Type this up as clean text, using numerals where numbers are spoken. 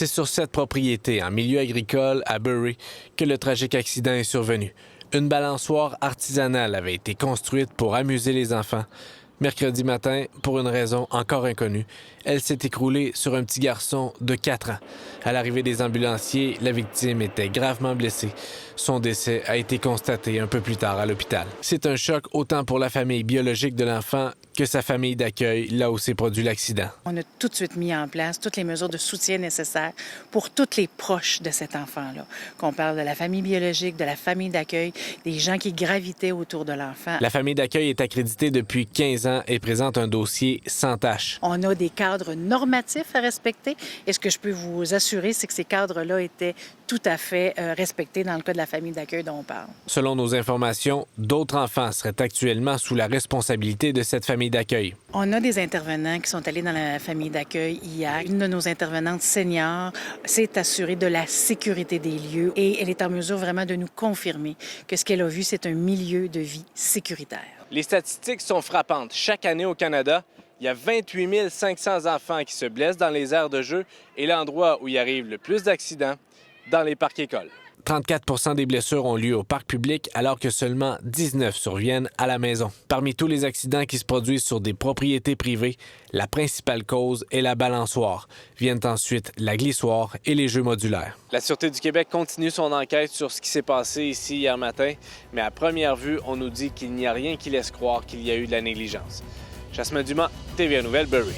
C'est sur cette propriété, en milieu agricole, à Bury, que le tragique accident est survenu. Une balançoire artisanale avait été construite pour amuser les enfants. Mercredi matin, pour une raison encore inconnue, elle s'est écroulée sur un petit garçon de 4 ans. À l'arrivée des ambulanciers, la victime était gravement blessée. Son décès a été constaté un peu plus tard à l'hôpital. C'est un choc autant pour la famille biologique de l'enfant que sa famille d'accueil, là où s'est produit l'accident. On a tout de suite mis en place toutes les mesures de soutien nécessaires pour tous les proches de cet enfant-là. Qu'on parle de la famille biologique, de la famille d'accueil, des gens qui gravitaient autour de l'enfant. La famille d'accueil est accréditée depuis 15 ans et présente un dossier sans tache. On a des cadres normatifs à respecter et ce que je peux vous assurer, c'est que ces cadres-là étaient tout à fait respectés dans le cas de la famille d'accueil dont on parle. Selon nos informations, d'autres enfants seraient actuellement sous la responsabilité de cette famille d'accueil. On a des intervenants qui sont allés dans la famille d'accueil hier. Une de nos intervenantes seniors s'est assurée de la sécurité des lieux et elle est en mesure vraiment de nous confirmer que ce qu'elle a vu, c'est un milieu de vie sécuritaire. Les statistiques sont frappantes. Chaque année au Canada, il y a 28 500 enfants qui se blessent dans les aires de jeu et l'endroit où il arrive le plus d'accidents, dans les parcs-écoles. 34 des blessures ont lieu au parc public, alors que seulement 19 surviennent à la maison. Parmi tous les accidents qui se produisent sur des propriétés privées, la principale cause est la balançoire. Viennent ensuite la glissoire et les jeux modulaires. La Sûreté du Québec continue son enquête sur ce qui s'est passé ici hier matin, mais à première vue, on nous dit qu'il n'y a rien qui laisse croire qu'il y a eu de la négligence. Jasmin Dumas, TVA Nouvelle, Bury.